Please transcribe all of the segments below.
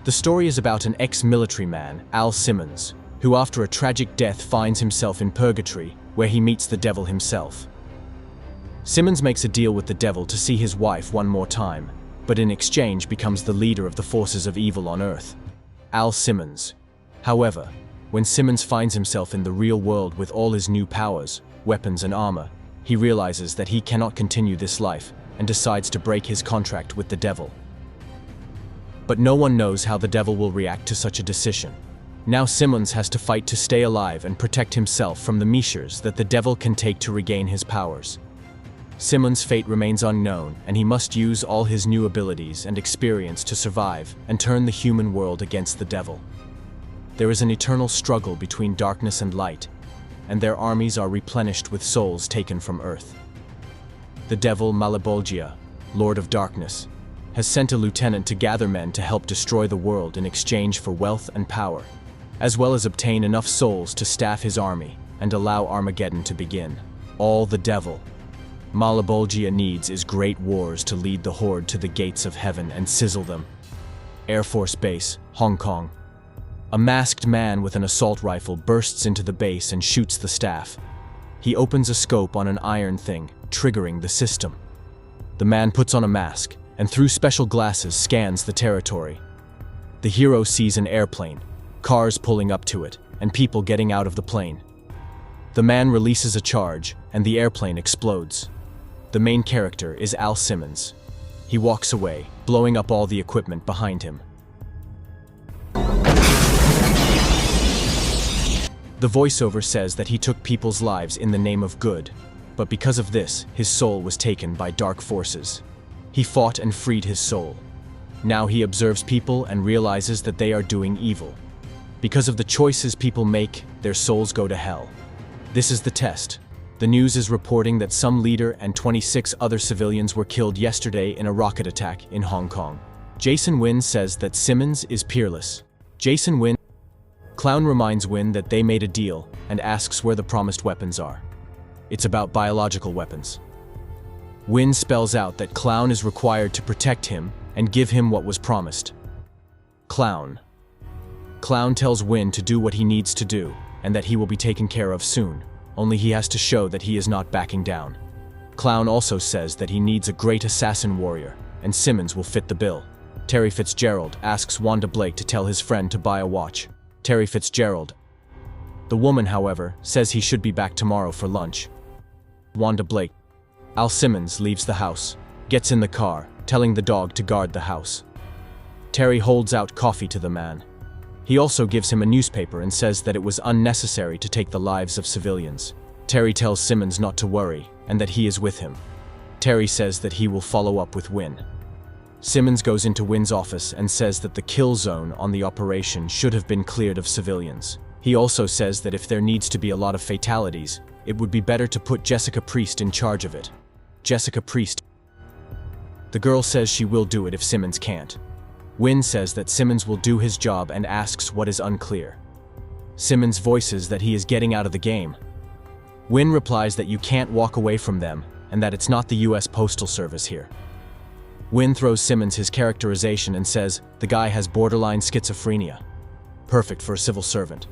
The story is about an ex-military man, Al Simmons, who after a tragic death finds himself in purgatory, where he meets the devil himself. Simmons makes a deal with the devil to see his wife one more time, but in exchange becomes the leader of the forces of evil on Earth. Al Simmons. However, when Simmons finds himself in the real world with all his new powers, weapons and armor, he realizes that he cannot continue this life and decides to break his contract with the devil. But no one knows how the devil will react to such a decision. Now Simmons has to fight to stay alive and protect himself from the measures that the devil can take to regain his powers. Simmons' fate remains unknown, and he must use all his new abilities and experience to survive and turn the human world against the devil. There is an eternal struggle between darkness and light, and their armies are replenished with souls taken from Earth. The devil Malebolgia, Lord of Darkness, has sent a lieutenant to gather men to help destroy the world in exchange for wealth and power, as well as obtain enough souls to staff his army and allow Armageddon to begin. All the devil Malebolgia needs is great wars to lead the horde to the gates of heaven and sizzle them. Air Force Base, Hong Kong. A masked man with an assault rifle bursts into the base and shoots the staff. He opens a scope on an iron thing, triggering the system. The man puts on a mask and through special glasses scans the territory. The hero sees an airplane, cars pulling up to it, and people getting out of the plane. The man releases a charge and the airplane explodes. The main character is Al Simmons. He walks away, blowing up all the equipment behind him. The voiceover says that he took people's lives in the name of good, but because of this, his soul was taken by dark forces. He fought and freed his soul. Now he observes people and realizes that they are doing evil. Because of the choices people make, their souls go to hell. This is the test. The news is reporting that some leader and 26 other civilians were killed yesterday in a rocket attack in Hong Kong. Jason Wynn says that Simmons is peerless. Jason Wynn. Clown reminds Wynn that they made a deal and asks where the promised weapons are. It's about biological weapons. Wynn spells out that Clown is required to protect him and give him what was promised. Clown tells Wynn to do what he needs to do and that he will be taken care of soon, only he has to show that he is not backing down. Clown also says that he needs a great assassin warrior, and Simmons will fit the bill. Terry Fitzgerald asks Wanda Blake to tell his friend to buy a watch. Terry Fitzgerald. The woman, however, says he should be back tomorrow for lunch. Wanda Blake. Al Simmons leaves the house, gets in the car, telling the dog to guard the house. Terry holds out coffee to the man. He also gives him a newspaper and says that it was unnecessary to take the lives of civilians. Terry tells Simmons not to worry and that he is with him. Terry says that he will follow up with Wynn. Simmons goes into Wynn's office and says that the kill zone on the operation should have been cleared of civilians. He also says that if there needs to be a lot of fatalities, it would be better to put Jessica Priest in charge of it. Jessica Priest. The girl says she will do it if Simmons can't. Wynn says that Simmons will do his job and asks what is unclear. Simmons voices that he is getting out of the game. Wynn replies that you can't walk away from them and that it's not the US Postal Service here. Wynn throws Simmons his characterization and says the guy has borderline schizophrenia. Perfect for a civil servant.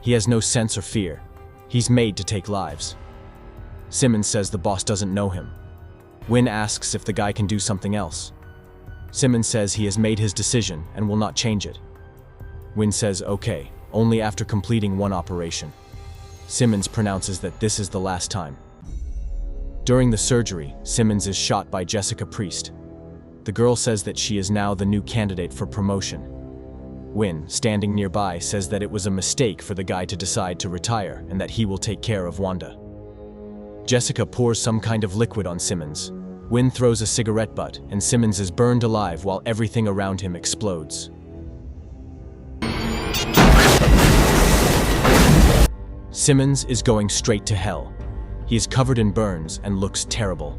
He has no sense or fear. He's made to take lives. Simmons says the boss doesn't know him. Wynn asks if the guy can do something else. Simmons says he has made his decision and will not change it. Wynn says okay, only after completing one operation. Simmons pronounces that this is the last time. During the surgery, Simmons is shot by Jessica Priest. The girl says that she is now the new candidate for promotion. Wynn, standing nearby, says that it was a mistake for the guy to decide to retire and that he will take care of Wanda. Jessica pours some kind of liquid on Simmons. Wynn throws a cigarette butt and Simmons is burned alive while everything around him explodes. Simmons is going straight to hell. He is covered in burns and looks terrible.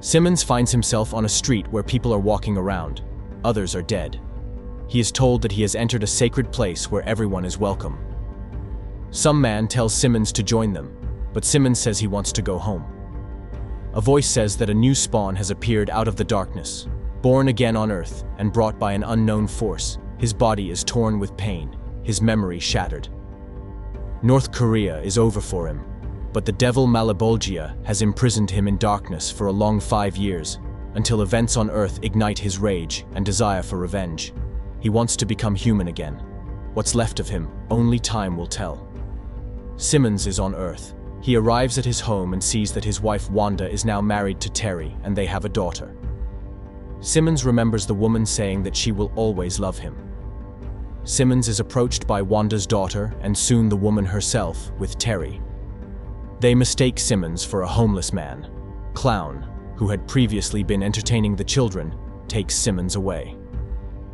Simmons finds himself on a street where people are walking around. Others are dead. He is told that he has entered a sacred place where everyone is welcome. Some man tells Simmons to join them, but Simmons says he wants to go home. A voice says that a new spawn has appeared out of the darkness. Born again on Earth and brought by an unknown force, his body is torn with pain, his memory shattered. North Korea is over for him, but the devil Malebolgia has imprisoned him in darkness for a long 5 years, until events on Earth ignite his rage and desire for revenge. He wants to become human again. What's left of him, only time will tell. Simmons is on Earth. He arrives at his home and sees that his wife Wanda is now married to Terry and they have a daughter. Simmons remembers the woman saying that she will always love him. Simmons is approached by Wanda's daughter and soon the woman herself with Terry. They mistake Simmons for a homeless man. Clown, who had previously been entertaining the children, takes Simmons away.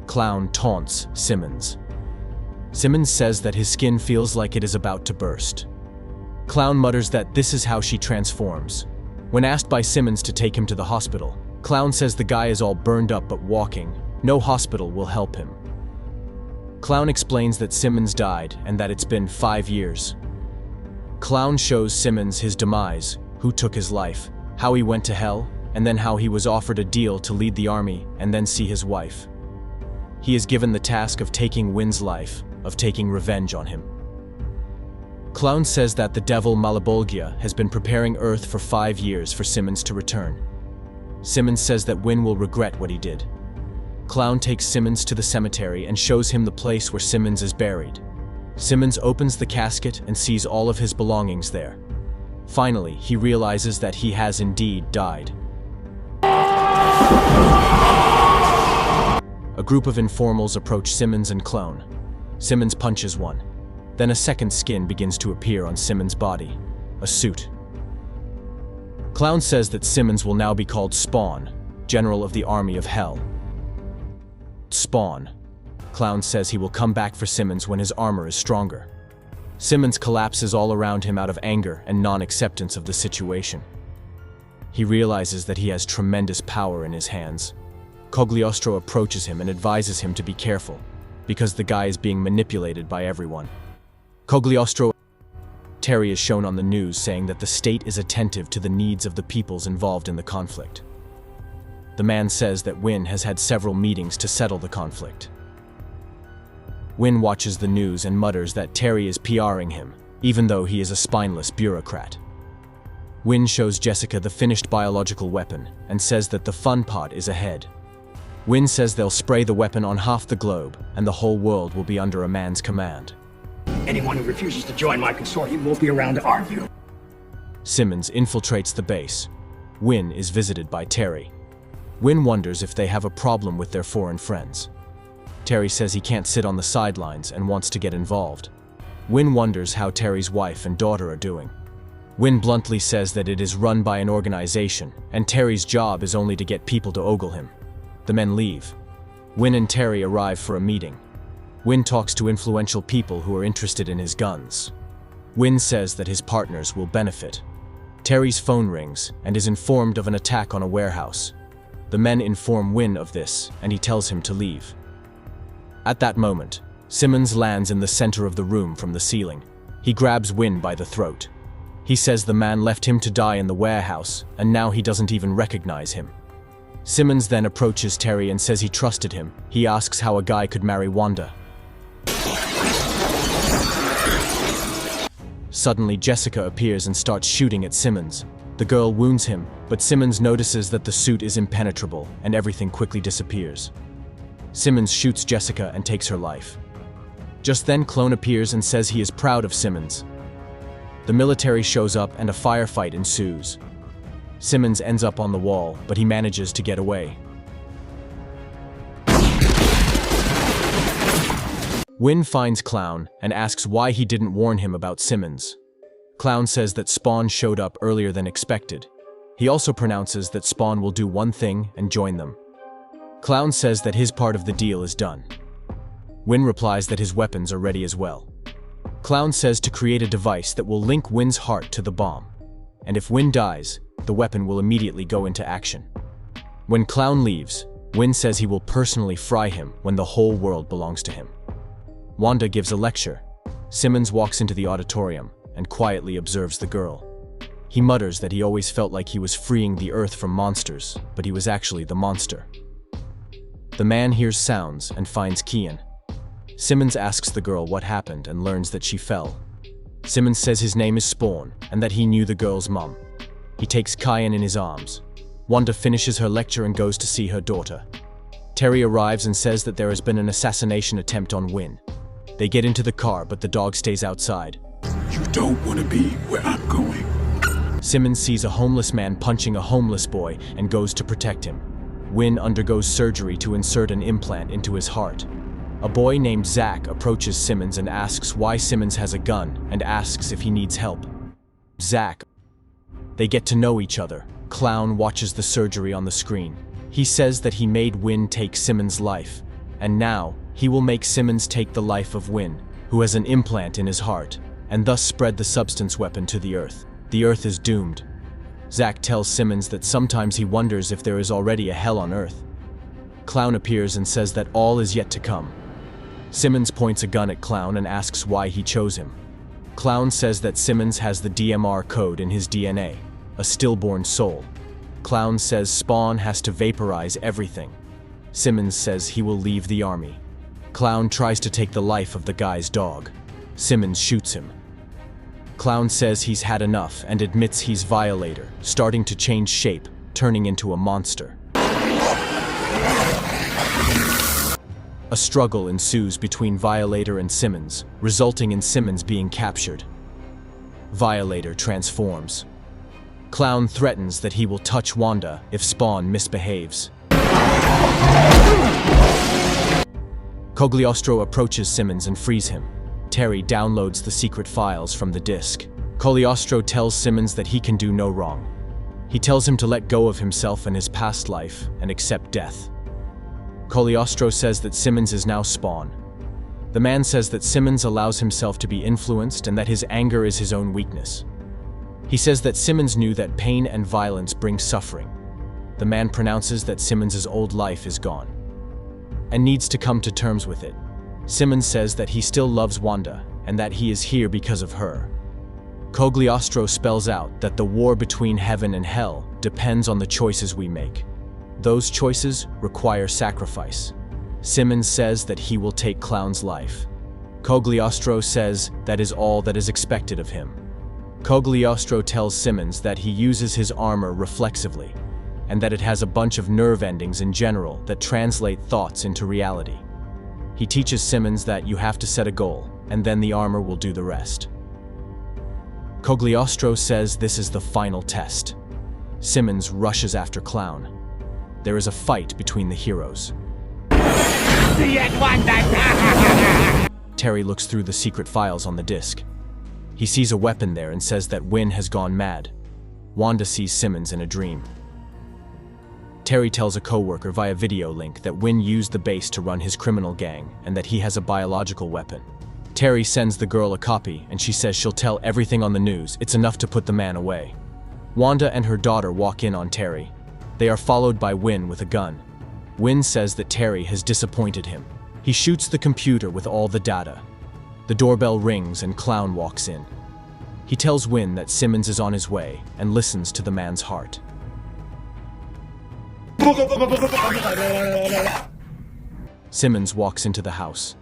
Clown taunts Simmons. Simmons says that his skin feels like it is about to burst. Clown mutters that this is how she transforms. When asked by Simmons to take him to the hospital, Clown says the guy is all burned up but walking. No hospital will help him. Clown explains that Simmons died and that it's been 5 years. Clown shows Simmons his demise, who took his life, how he went to hell, and then how he was offered a deal to lead the army and then see his wife. He is given the task of taking Win's life, of taking revenge on him. Clown says that the devil Malebolgia has been preparing Earth for 5 years for Simmons to return. Simmons says that Win will regret what he did. Clown takes Simmons to the cemetery and shows him the place where Simmons is buried. Simmons opens the casket and sees all of his belongings there. Finally, he realizes that he has indeed died. A group of informals approach Simmons and Clown. Simmons punches one. Then a second skin begins to appear on Simmons' body, a suit. Clown says that Simmons will now be called Spawn, General of the Army of Hell. Spawn. Clown says he will come back for Simmons when his armor is stronger. Simmons collapses all around him out of anger and non-acceptance of the situation. He realizes that he has tremendous power in his hands. Cogliostro approaches him and advises him to be careful, because the guy is being manipulated by everyone. Cogliostro. Terry is shown on the news saying that the state is attentive to the needs of the peoples involved in the conflict. The man says that Win has had several meetings to settle the conflict. Win watches the news and mutters that Terry is PRing him, even though he is a spineless bureaucrat. Win shows Jessica the finished biological weapon and says that the fun part is ahead. Win says they'll spray the weapon on half the globe and the whole world will be under a man's command. Anyone who refuses to join my consortium won't be around to argue. Simmons infiltrates the base. Win is visited by Terry. Win wonders if they have a problem with their foreign friends. Terry says he can't sit on the sidelines and wants to get involved. Win wonders how Terry's wife and daughter are doing. Win bluntly says that it is run by an organization, and Terry's job is only to get people to ogle him. The men leave. Win and Terry arrive for a meeting. Win talks to influential people who are interested in his guns. Win says that his partners will benefit. Terry's phone rings and is informed of an attack on a warehouse. The men inform Win of this, and he tells him to leave. At that moment, Simmons lands in the center of the room from the ceiling. He grabs Win by the throat. He says the man left him to die in the warehouse, and now he doesn't even recognize him. Simmons then approaches Terry and says he trusted him. He asks how a guy could marry Wanda. Suddenly, Jessica appears and starts shooting at Simmons. The girl wounds him, but Simmons notices that the suit is impenetrable and everything quickly disappears. Simmons shoots Jessica and takes her life. Just then, Clone appears and says he is proud of Simmons. The military shows up and a firefight ensues. Simmons ends up on the wall, but he manages to get away. Win finds Clown and asks why he didn't warn him about Simmons. Clown says that Spawn showed up earlier than expected. He also pronounces that Spawn will do one thing and join them. Clown says that his part of the deal is done. Win replies that his weapons are ready as well. Clown says to create a device that will link Win's heart to the bomb, and if Win dies, the weapon will immediately go into action. When Clown leaves, Win says he will personally fry him when the whole world belongs to him. Wanda gives a lecture. Simmons walks into the auditorium and quietly observes the girl. He mutters that he always felt like he was freeing the Earth from monsters, but he was actually the monster. The man hears sounds and finds Kian. Simmons asks the girl what happened and learns that she fell. Simmons says his name is Spawn and that he knew the girl's mum. He takes Kian in his arms. Wanda finishes her lecture and goes to see her daughter. Terry arrives and says that there has been an assassination attempt on Wynn. They get into the car, but the dog stays outside. You don't want to be where I'm going. Simmons sees a homeless man punching a homeless boy and goes to protect him. Wynn undergoes surgery to insert an implant into his heart. A boy named Zach approaches Simmons and asks why Simmons has a gun and asks if he needs help. Zach. They get to know each other. Clown watches the surgery on the screen. He says that he made Wynn take Simmons' life, and now he will make Simmons take the life of Wynn, who has an implant in his heart, and thus spread the substance weapon to the Earth. The Earth is doomed. Zach tells Simmons that sometimes he wonders if there is already a hell on Earth. Clown appears and says that all is yet to come. Simmons points a gun at Clown and asks why he chose him. Clown says that Simmons has the DMR code in his DNA, a stillborn soul. Clown says Spawn has to vaporize everything. Simmons says he will leave the army. Clown tries to take the life of the guy's dog. Simmons shoots him. Clown says he's had enough and admits he's Violator, starting to change shape, turning into a monster. A struggle ensues between Violator and Simmons, resulting in Simmons being captured. Violator transforms. Clown threatens that he will touch Wanda if Spawn misbehaves. Cogliostro approaches Simmons and frees him. Terry downloads the secret files from the disk. Cogliostro tells Simmons that he can do no wrong. He tells him to let go of himself and his past life and accept death. Cogliostro says that Simmons is now Spawn. The man says that Simmons allows himself to be influenced and that his anger is his own weakness. He says that Simmons knew that pain and violence bring suffering. The man pronounces that Simmons' old life is gone and needs to come to terms with it. Simmons says that he still loves Wanda and that he is here because of her. Cogliostro spells out that the war between heaven and hell depends on the choices we make. Those choices require sacrifice. Simmons says that he will take Clown's life. Cogliostro says that is all that is expected of him. Cogliostro tells Simmons that he uses his armor reflexively, and that it has a bunch of nerve endings in general that translate thoughts into reality. He teaches Simmons that you have to set a goal, and then the armor will do the rest. Cogliostro says this is the final test. Simmons rushes after Clown. There is a fight between the heroes. Terry looks through the secret files on the disk. He sees a weapon there and says that Wynn has gone mad. Wanda sees Simmons in a dream. Terry tells a coworker via video link that Wynn used the base to run his criminal gang and that he has a biological weapon. Terry sends the girl a copy and she says she'll tell everything on the news. It's enough to put the man away. Wanda and her daughter walk in on Terry. They are followed by Wynn with a gun. Wynn says that Terry has disappointed him. He shoots the computer with all the data. The doorbell rings and Clown walks in. He tells Wynn that Simmons is on his way and listens to the man's heart. Simmons walks into the house.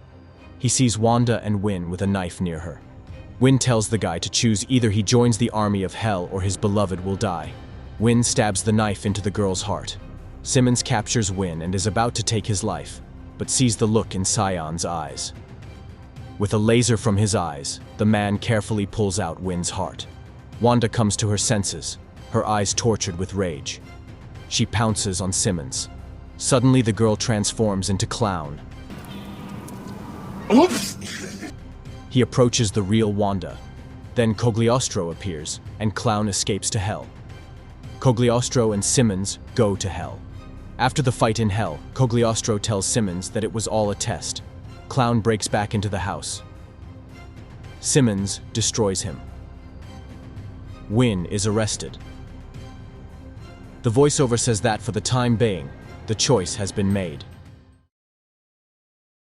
He sees Wanda and Wynn with a knife near her. Wynn tells the guy to choose: either he joins the army of hell or his beloved will die. Wynn stabs the knife into the girl's heart. Simmons captures Wynn and is about to take his life, but sees the look in Sion's eyes. With a laser from his eyes, the man carefully pulls out Wynn's heart. Wanda comes to her senses, her eyes tortured with rage. She pounces on Simmons. Suddenly the girl transforms into Clown. Oops! He approaches the real Wanda. Then Cogliostro appears, and Clown escapes to hell. Cogliostro and Simmons go to hell. After the fight in hell, Cogliostro tells Simmons that it was all a test. Clown breaks back into the house. Simmons destroys him. Wynn is arrested. The voiceover says that for the time being, the choice has been made.